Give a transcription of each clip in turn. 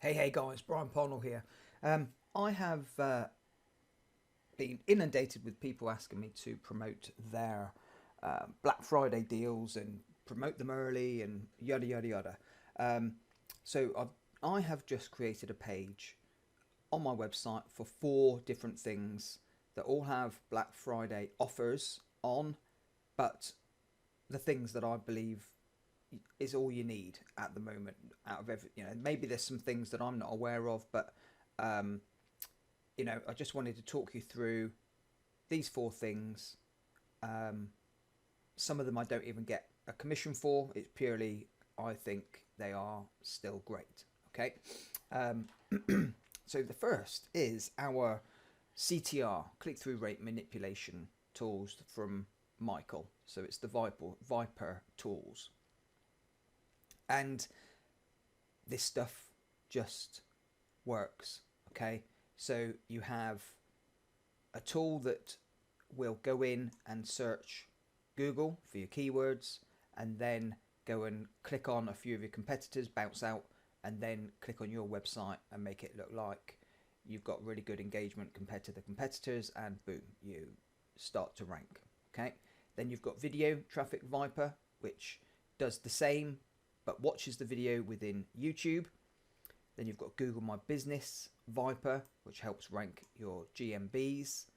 Hey guys, Brian Parnell here. I have been inundated with people asking me to promote their Black Friday deals and promote them early and yada yada yada. Um, I have just created a page on my website for four different things that all have Black Friday offers on, but the things that I believe is all you need at the moment out of every, maybe there's some things that I'm not aware of, but um, I just wanted to talk you through these four things. um, some of them I don't even get a commission for. It's purely I think they are still great. Okay. um, so the first is our CTR, click-through rate manipulation tools from Michael. So it's the Viper tools. And this stuff just works. Okay, so you have a tool that will go in and search Google for your keywords, and then go and click on a few of your competitors, bounce out, and then click on your website and make it look like you've got really good engagement compared to the competitors, and boom, you start to rank. Okay, then you've got Video Traffic Viper, which does the same but watches the video within YouTube. Then you've got Google My Business Viper, which helps rank your GMBs.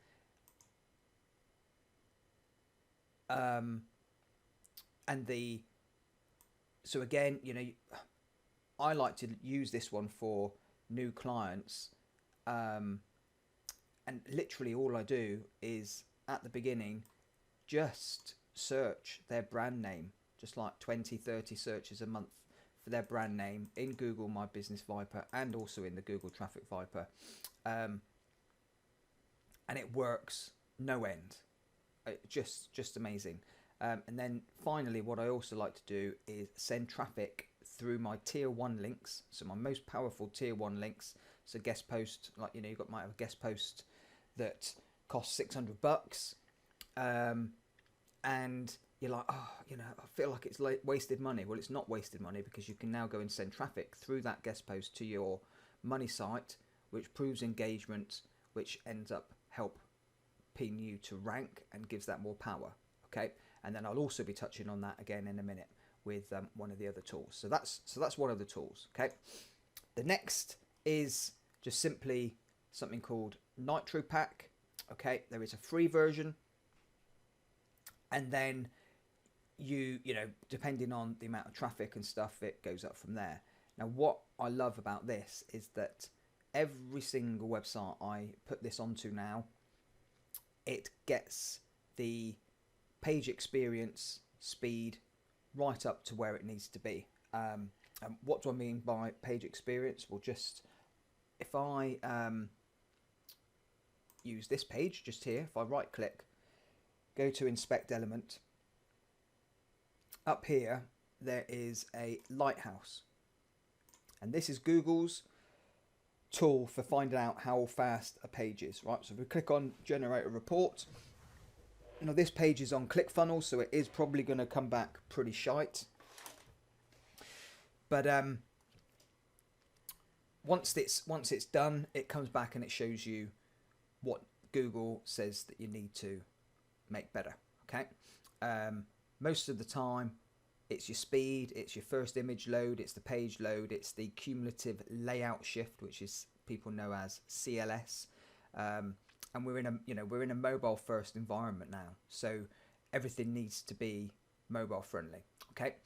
And so again, I like to use this one for new clients. And literally all I do is at the beginning just search their brand name, just like 20-30 searches a month for their brand name in Google My Business Viper and also in the Google Traffic Viper. And it works no end. Just amazing. And then finally, what I also like to do is send traffic through my tier 1 links, so my most powerful tier 1 links. So guest post, like you might have a guest post that costs $600, and you're like, oh, I feel like it's wasted money. Well, it's not wasted money, because you can now go and send traffic through that guest post to your money site, which proves engagement, which ends up helping you to rank and gives that more power. Okay, and then I'll also be touching on that again in a minute with one of the other tools. So that's one of the tools. Okay, the next is just simply something called Nitro Pack. Okay, there is a free version, and then depending on the amount of traffic and stuff, it goes up from there. Now, what I love about this is that every single website I put this onto now, it gets the page experience speed right up to where it needs to be. And what do I mean by page experience? Well, just if I use this page just here, if I right click, go to inspect element, up here there is a lighthouse, and this is Google's tool for finding out how fast a page is, right? So if we click on generate a report, this page is on ClickFunnels, so it is probably going to come back pretty shite, but once it's done, it comes back and it shows you what Google says that you need to make better. Okay, most of the time it's your speed, it's your first image load, it's the page load, it's the cumulative layout shift, which is people know as CLS. And we're in a mobile first environment now, so everything needs to be mobile friendly. Okay,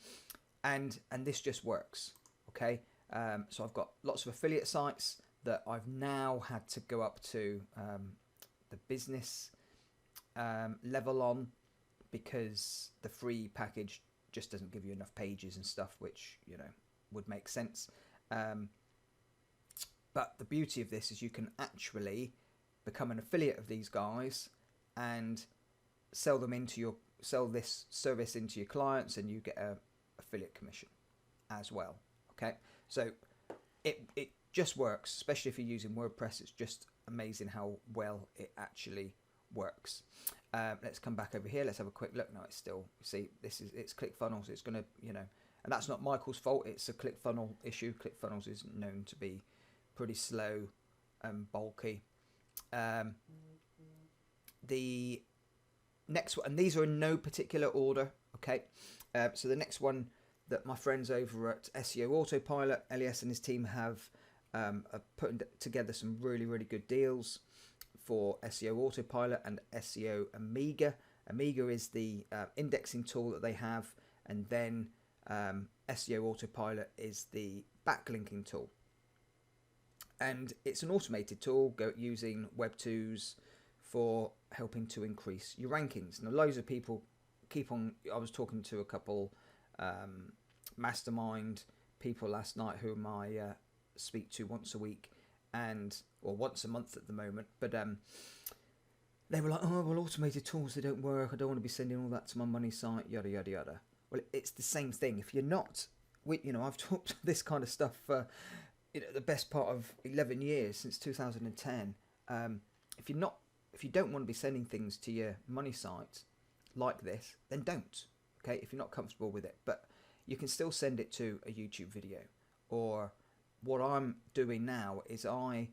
and this just works. Okay, so I've got lots of affiliate sites that I've now had to go up to the business level on, because the free package just doesn't give you enough pages and stuff, which would make sense. But the beauty of this is you can actually become an affiliate of these guys and sell this service into your clients, and you get a affiliate commission as well. Okay, so it just works, especially if you're using WordPress. It's just amazing how well it actually works. Let's come back over here. Let's have a quick look. No, it's still, see, it's ClickFunnels. It's going to, and that's not Michael's fault. It's a ClickFunnels issue. ClickFunnels is known to be pretty slow and bulky. The next one, and these are in no particular order, okay? So the next one that my friends over at SEO Autopilot, Elias and his team have put together some really, really good deals for SEO Autopilot and SEO Amiga. Amiga is the indexing tool that they have, and then SEO Autopilot is the backlinking tool. And it's an automated tool using Web2s for helping to increase your rankings. Now, loads of people I was talking to a couple mastermind people last night whom I speak to once a week, or once a month at the moment, but they were like, oh, well, automated tools, they don't work, I don't want to be sending all that to my money site, yada yada yada. Well, it's the same thing. If you're not, I've talked this kind of stuff for the best part of 11 years, since 2010. If you don't want to be sending things to your money site like this, then don't. Okay, if you're not comfortable with it, but you can still send it to a YouTube video. Or what I'm doing now is I'll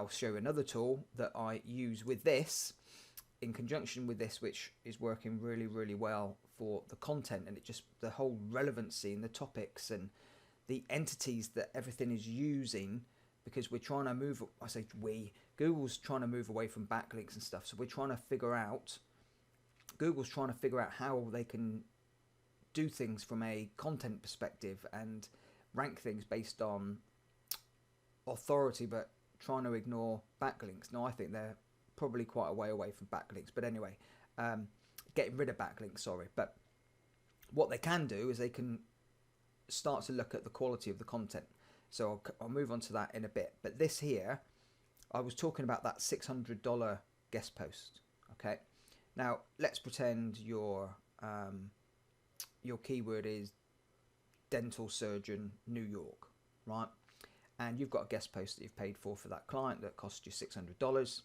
show another tool that I use with this in conjunction with this, which is working really, really well for the content, and the whole relevancy and the topics and the entities that everything is using, because we're trying to move, Google's trying to move away from backlinks and stuff. So Google's trying to figure out how they can do things from a content perspective and rank things based on authority, but trying to ignore backlinks. Now, I think they're probably quite a way away from backlinks, but anyway, getting rid of backlinks, sorry. But what they can do is they can start to look at the quality of the content. So I'll move on to that in a bit. But this here, I was talking about that $600 guest post. Okay, now let's pretend your keyword is dental surgeon New York, right? And you've got a guest post that you've paid for that client that cost you $600,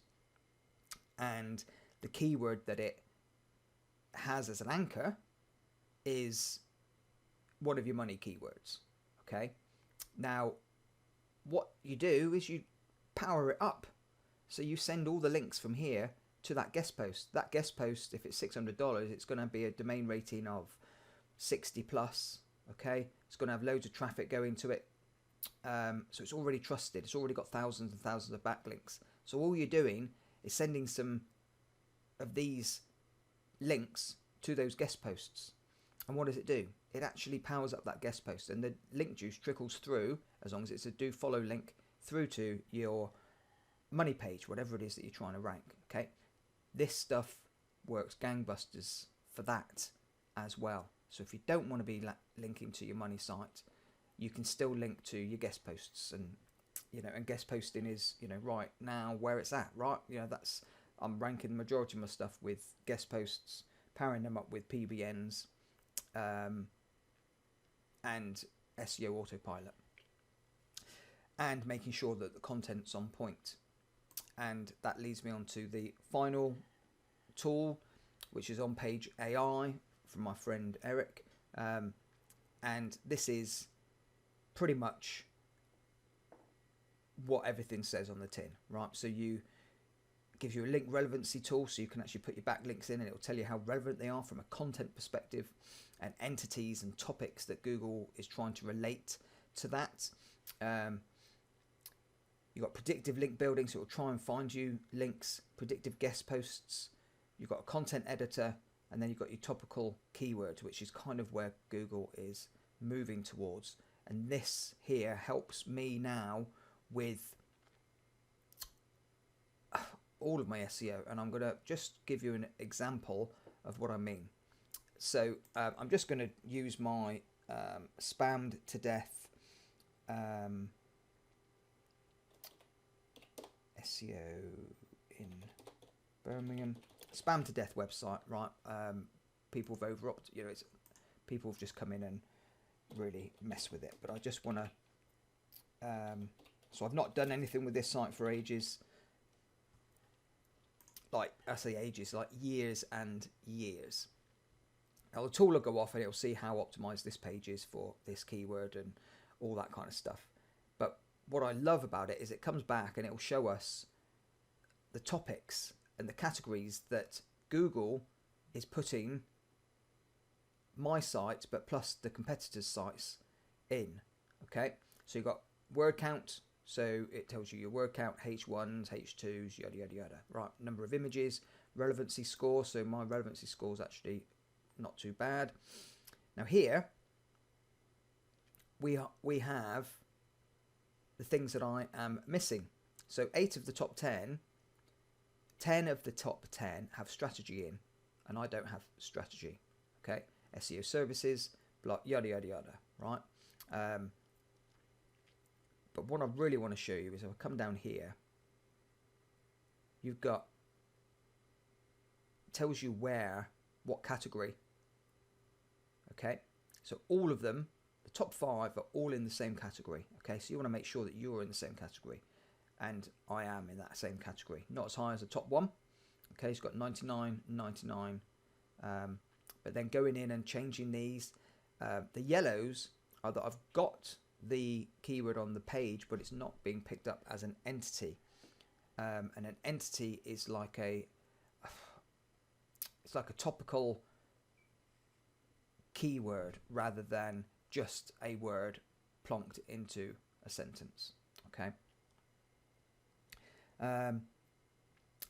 and the keyword that it has as an anchor is one of your money keywords. Okay, now what you do is you power it up, so you send all the links from here to that guest post. That guest post, if it's $600, it's going to be a domain rating of 60 plus. Okay, it's going to have loads of traffic going to it, so it's already trusted. It's already got thousands and thousands of backlinks. So all you're doing is sending some of these links to those guest posts. And what does it do? It actually powers up that guest post, and the link juice trickles through, as long as it's a do follow link, through to your money page, whatever it is that you're trying to rank. Okay, this stuff works gangbusters for that as well. So if you don't want to be linking to your money site, you can still link to your guest posts, and and guest posting is right now where it's at, right? I'm ranking the majority of my stuff with guest posts, powering them up with PBNs, and SEO Autopilot, and making sure that the content's on point. And that leads me on to the final tool, which is on page AI from my friend Eric, and this is pretty much what everything says on the tin, right? So gives you a link relevancy tool, so you can actually put your backlinks in, and it will tell you how relevant they are from a content perspective, and entities and topics that Google is trying to relate to that. You've got predictive link building, so it will try and find you links, predictive guest posts. You've got a content editor, and then you've got your topical keywords, which is kind of where Google is moving towards. And this here helps me now with all of my SEO, and I'm going to just give you an example of what I mean. So I'm just going to use my spammed to death SEO in Birmingham spam to death website, right? People have people have just come in and really mess with it, but I just want to so I've not done anything with this site for ages. Like, I say ages, like years and years. Now the tool will go off and it'll see how optimized this page is for this keyword and all that kind of stuff. But what I love about it is it comes back and it will show us the topics and the categories that Google is putting my site, but plus the competitors' sites in. Okay, so you've got word count, so it tells you your word count, H1s, H2s, yada yada yada. Right, number of images, relevancy score, so my relevancy score is actually not too bad. Now here we have the things that I am missing. So 8 of the top 10, 10 of the top 10 have strategy in, and I don't have strategy. Okay, SEO services, blah, yada yada yada. Right. But what I really want to show you is if I come down here, you've got, tells you where, what category. Okay, so all of them, the top 5 are all in the same category. Okay, so you want to make sure that you're in the same category, and I am in that same category. Not as high as the top one. Okay, it's got 99, 99. But then going in and changing these, the yellows are that I've got the keyword on the page, but it's not being picked up as an entity. And an entity is like it's like a topical keyword rather than just a word plonked into a sentence. Okay. And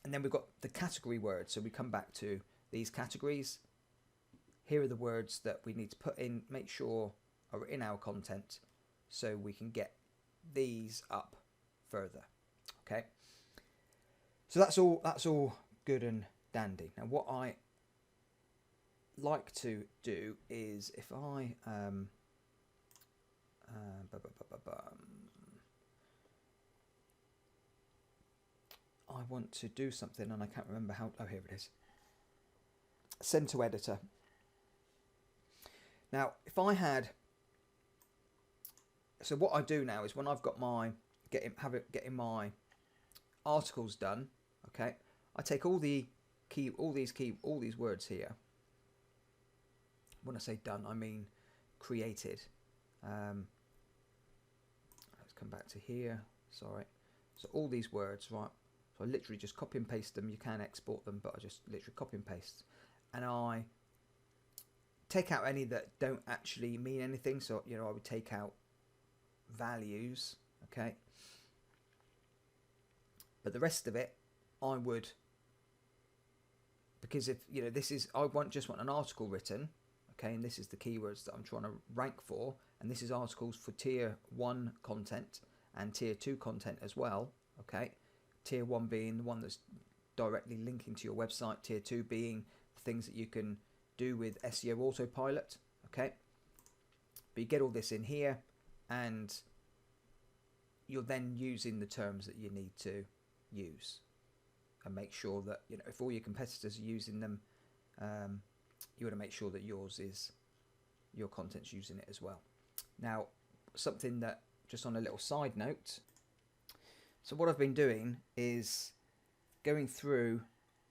then we've got the category words. So we come back to these categories. Here are the words that we need to put in, make sure are in our content, so we can get these up further. Okay. So that's all good and dandy. Now what I like to do is if I I want to do something and I can't remember how. Oh, here it is. Send to editor. Now, if I had, so what I do now is when I've got my getting my articles done, okay, I take all these words here. When I say done, I mean created. Let's come back to here. Sorry. So all these words, right? So I literally just copy and paste them. You can export them, but I just literally copy and paste, and I take out any that don't actually mean anything. So, you know, I would take out values, okay? But the rest of it, I would, because if, you know, this is, I just want an article written, okay? And this is the keywords that I'm trying to rank for. And this is articles for tier 1 content and tier 2 content as well, okay? Tier 1 being the one that's directly linking to your website. Tier 2 being things that you can do with SEO Autopilot, okay? But you get all this in here, and you're then using the terms that you need to use, and make sure that, you know, if all your competitors are using them, you want to make sure that your content's using it as well. Now, something that, just on a little side note, so what I've been doing is going through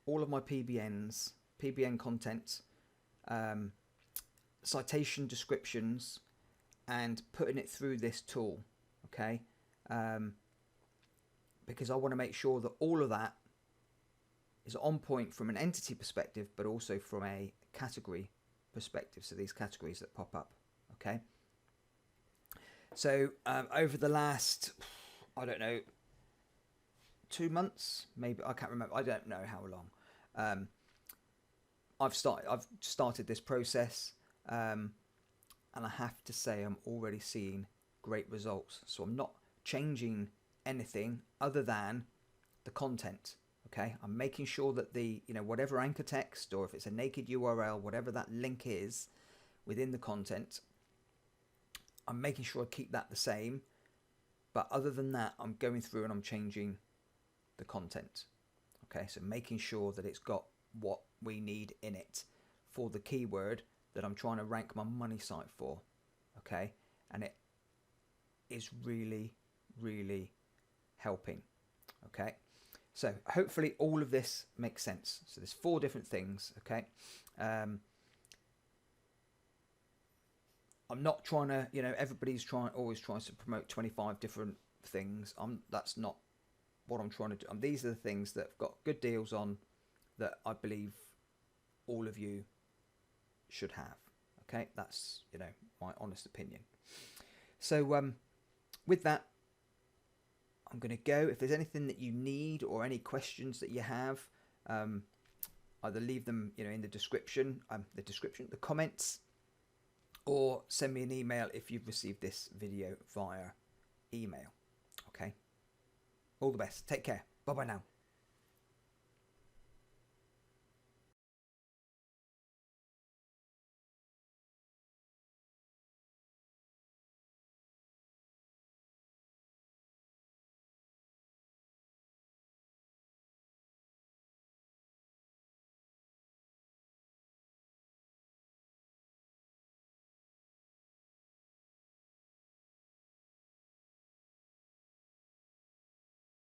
all of my PBN content, citation descriptions, and putting it through this tool, okay? Because I want to make sure that all of that is on point from an entity perspective, but also from a category perspective. So these categories that pop up, okay? So over the last, I don't know, 2 months, maybe, I can't remember, I don't know how long. I've started this process, and I have to say I'm already seeing great results. So I'm not changing anything other than the content. Okay, I'm making sure that the, you know, whatever anchor text, or if it's a naked URL, whatever that link is within the content, I'm making sure I keep that the same. But other than that, I'm going through and I'm changing the content. Okay, so making sure that it's got what we need in it for the keyword that I'm trying to rank my money site for. Okay, and it is really, really helping. Okay, so hopefully all of this makes sense. So there's 4 different things. Okay, I'm not trying to, you know, everybody's always tries to promote 25 different things. That's not what I'm trying to do. These are the things that have got good deals on that I believe all of you should have. Okay, that's, you know, my honest opinion. So with that, I'm going to go. If there's anything that you need or any questions that you have, either leave them, you know, in the description, the comments, or send me an email if you've received this video via email. Okay. All the best. Take care. Bye bye now.